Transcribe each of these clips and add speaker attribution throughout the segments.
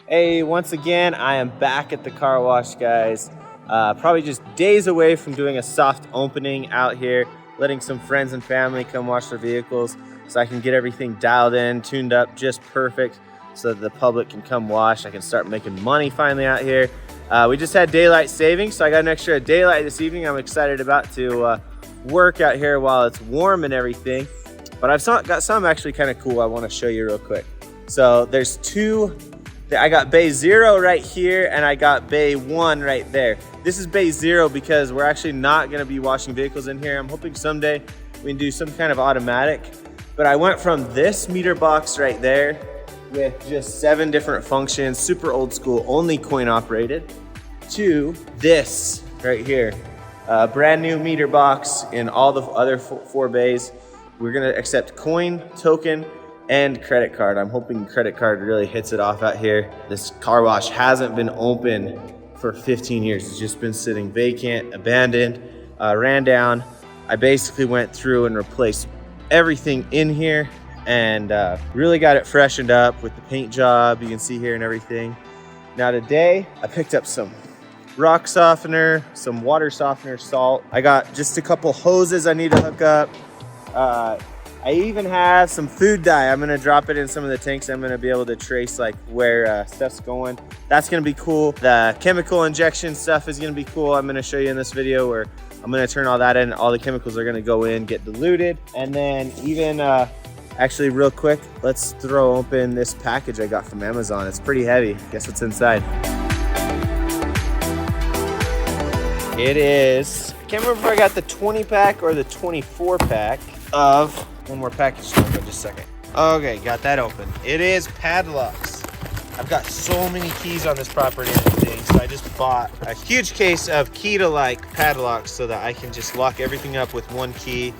Speaker 1: Hey, once again, I am back at the car wash, guys. Probably just days away from doing a soft opening out here, letting some friends and family come wash their vehicles so I can get everything dialed in, tuned up just perfect so that the public can come wash. I can start making money finally out here. We just had daylight savings, so I got an extra daylight this evening. I'm excited about to work out here while it's warm and everything. But I've got some actually kind of cool I want to show you real quick. So there's two. I got bay 0 right here and I got bay 1 right there. This is bay 0 because we're actually not gonna be washing vehicles in here. I'm hoping someday we can do some kind of automatic. But I went from this meter box right there with just 7 different functions, super old school, only coin operated, to this right here. Brand new meter box in all the other 4 bays. We're gonna accept coin, token, and credit card. I'm hoping credit card really hits it off out here. This car wash hasn't been open for 15 years. It's just been sitting vacant, abandoned, ran down. I basically went through and replaced everything in here and really got it freshened up with the paint job you can see here and everything. Now today, I picked up some rock softener, some water softener, salt. I got just a couple hoses I need to hook up. I even have some food dye. I'm gonna drop it in some of the tanks. I'm gonna be able to trace like where stuff's going. That's gonna be cool. The chemical injection stuff is gonna be cool. I'm gonna show you in this video where I'm gonna turn all that in. All the chemicals are gonna go in, get diluted. And then even, actually real quick, let's throw open this package I got from Amazon. It's pretty heavy. Guess what's inside? It is, I can't remember if I got the 20 pack or the 24 pack of, one more package to open, just a second. Okay, got that open. It is padlocks. I've got so many keys on this property and everything, so I just bought a huge case of key-to-like padlocks so that I can just lock everything up with one key.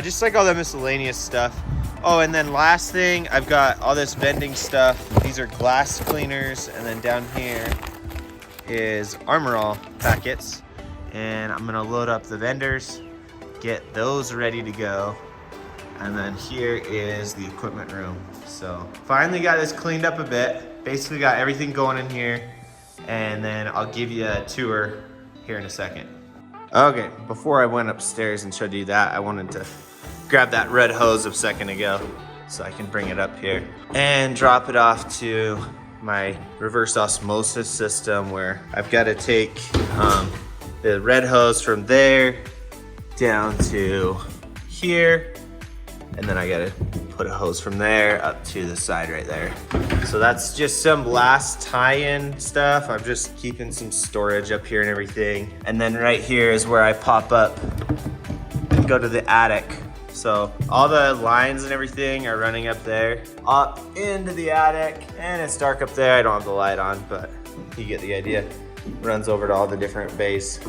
Speaker 1: Just like all the miscellaneous stuff. Oh, and then last thing, I've got all this vending stuff. These are glass cleaners, and then down here is Armor All packets. And I'm gonna load up the vendors, get those ready to go. And then here is the equipment room. So finally got this cleaned up a bit. Basically got everything going in here. And then I'll give you a tour here in a second. Okay, before I went upstairs and showed you that, I wanted to grab that red hose a second ago so I can bring it up here and drop it off to my reverse osmosis system where I've got to take the red hose from there down to here. And then I gotta put a hose from there up to the side right there. So that's just some last tie-in stuff. I'm just keeping some storage up here and everything. And then right here is where I pop up and go to the attic. So all the lines and everything are running up there, up into the attic, and it's dark up there. I don't have the light on, but you get the idea. Runs over to all the different bays.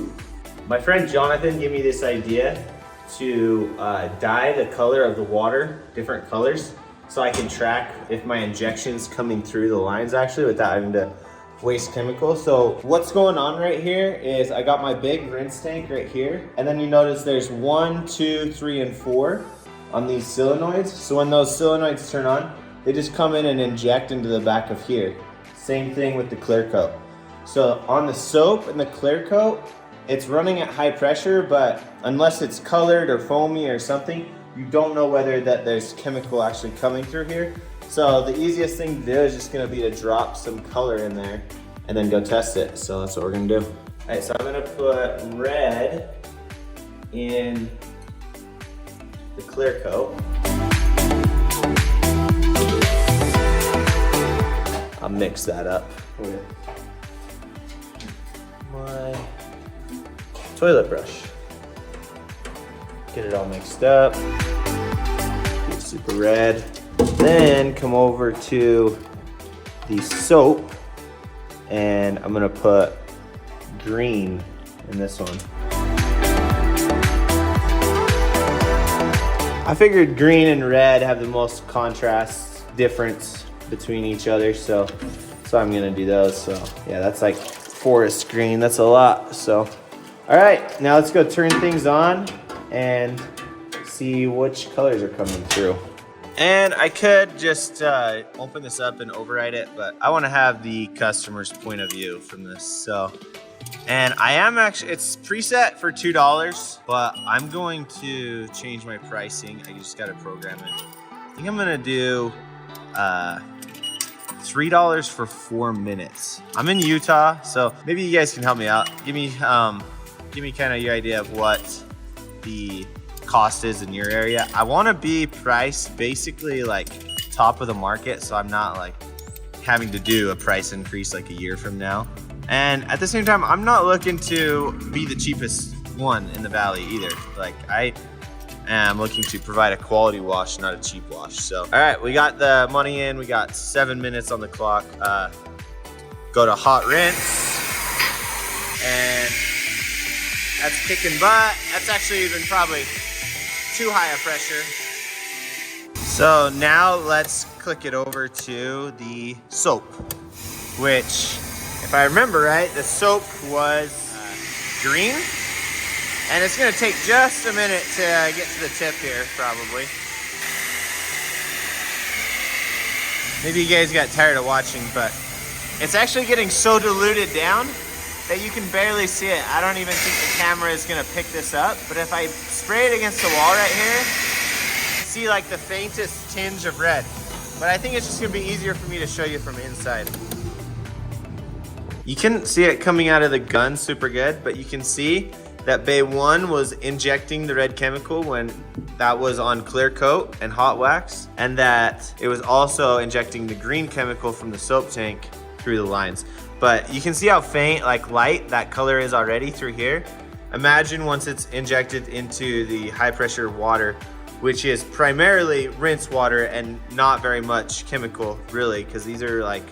Speaker 1: My friend Jonathan gave me this idea to dye the color of the water different colors so I can track if my injection's coming through the lines actually without having to waste chemicals. So what's going on right here is I got my big rinse tank right here, and then you notice there's 1, 2, 3, and 4 on these solenoids. So when those solenoids turn on, they just come in and inject into the back of here. Same thing with the clear coat. So on the soap and the clear coat, it's running at high pressure, but unless it's colored or foamy or something, you don't know whether that there's chemical actually coming through here. So the easiest thing to do is just gonna be to drop some color in there and then go test it. So that's what we're gonna do. All right, so I'm gonna put red in the clear coat. I'll mix that up with my toilet brush. Get it all mixed up. Get super red. Then come over to the soap and I'm gonna put green in this one. I figured green and red have the most contrast difference between each other, so I'm gonna do those. So yeah, that's like forest green, that's a lot. So all right, now let's go turn things on and see which colors are coming through. And I could just open this up and override it, but I want to have the customer's point of view from this. So, and I am actually, it's preset for $2, but I'm going to change my pricing. I just got to program it. I think I'm gonna do $3 for 4 minutes. I'm in Utah, so maybe you guys can help me out. Give me kind of your idea of what the cost is in your area. I want to be priced basically like top of the market, so I'm not like having to do a price increase like a year from now. And at the same time, I'm not looking to be the cheapest one in the valley either. Like I am looking to provide a quality wash, not a cheap wash. So, all right, we got the money in. We got 7 minutes on the clock. Go to hot rinse, and that's kicking butt. That's actually even probably too high a pressure. So now let's click it over to the soap, which, if I remember right, the soap was green. And it's gonna take just a minute to get to the tip here, probably. Maybe you guys got tired of watching, but it's actually getting so diluted down that you can barely see it. I don't even think the camera is gonna pick this up, but if I spray it against the wall right here, see like the faintest tinge of red. But I think it's just gonna be easier for me to show you from inside. You couldn't see it coming out of the gun super good, but you can see that Bay 1 was injecting the red chemical when that was on clear coat and hot wax, and that it was also injecting the green chemical from the soap tank through the lines. But you can see how faint, like light, that color is already through here. Imagine once it's injected into the high pressure water, which is primarily rinse water and not very much chemical really, because these are like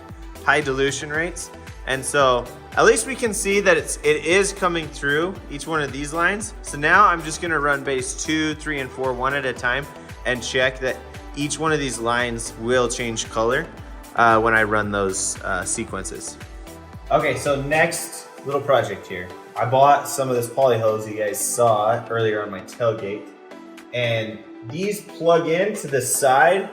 Speaker 1: high dilution rates. And so at least we can see that it is coming through each one of these lines. So now I'm just gonna run base 2, 3, and 4 one at a time and check that each one of these lines will change color when I run those sequences. Okay, so next little project here. I bought some of this poly hose you guys saw earlier on my tailgate, and these plug into the side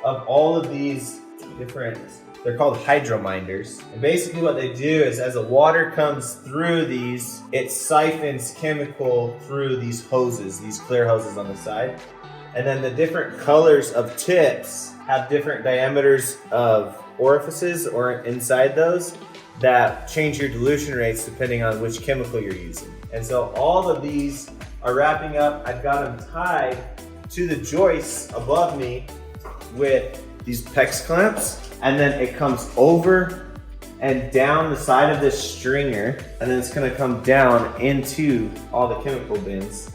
Speaker 1: of all of these different, they're called hydrominders. And basically what they do is as the water comes through these, it siphons chemical through these hoses, these clear hoses on the side. And then the different colors of tips have different diameters of orifices or inside those that change your dilution rates depending on which chemical you're using. And so all of these are wrapping up. I've got them tied to the joists above me with these PEX clamps, and then it comes over and down the side of this stringer, and then it's gonna come down into all the chemical bins.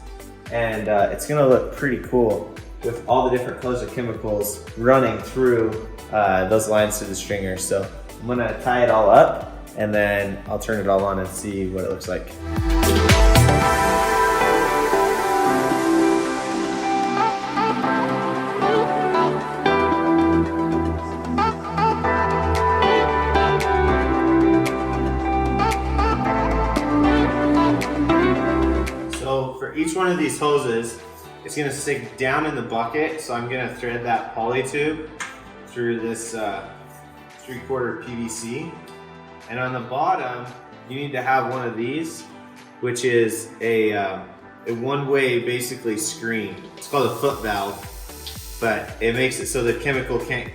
Speaker 1: And it's gonna look pretty cool with all the different colors of chemicals running through those lines through the stringer. So I'm gonna tie it all up, and then I'll turn it all on and see what it looks like. So for each one of these hoses, it's gonna stick down in the bucket. So I'm gonna thread that poly tube through this 3/4 PVC. And on the bottom, you need to have one of these, which is a one-way basically screen. It's called a foot valve, but it makes it so the chemical can't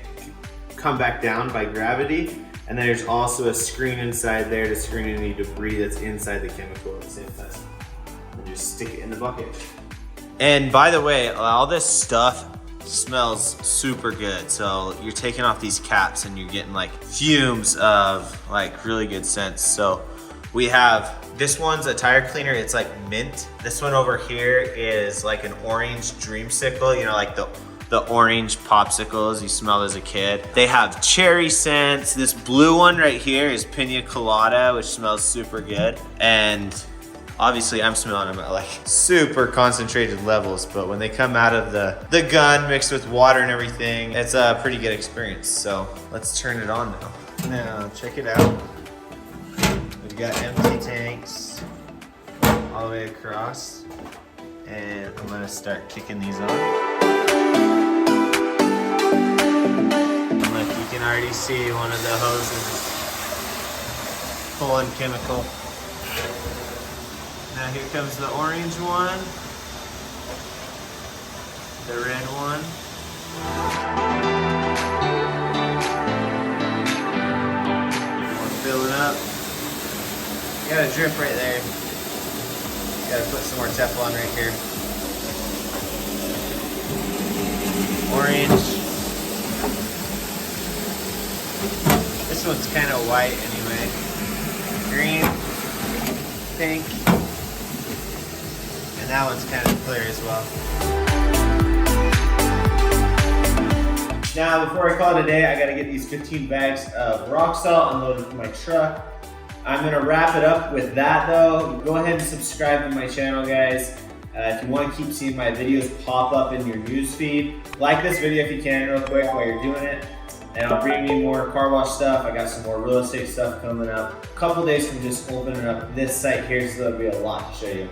Speaker 1: come back down by gravity. And then there's also a screen inside there to screen any debris that's inside the chemical at the same time. And just stick it in the bucket. And by the way, all this stuff smells super good. So you're taking off these caps and you're getting like fumes of like really good scents. So we have, this one's a tire cleaner, it's like mint. This one over here is like an orange dreamsicle, you know, like the orange popsicles you smelled as a kid. They have cherry scents. This blue one right here is pina colada, which smells super good. And obviously I'm smelling them at like super concentrated levels, but when they come out of the gun mixed with water and everything, it's a pretty good experience. So let's turn it on now. Now check it out. We've got empty tanks all the way across, and I'm gonna start kicking these on. can already see one of the hoses pulling chemical. Now here comes the orange one, the red one. We're filling up. You got a drip right there. You gotta put some more Teflon right here. Orange. This one's kind of white anyway. Green, pink, and that one's kind of clear as well. Now, before I call it a day, I gotta get these 15 bags of rock salt unloaded from my truck. I'm gonna wrap it up with that though. Go ahead and subscribe to my channel, guys. If you want to keep seeing my videos pop up in your news feed, like this video if you can real quick while you're doing it. And I'll bring you more car wash stuff. I got some more real estate stuff coming up. A couple days from just opening up this site here, so there'll be a lot to show you.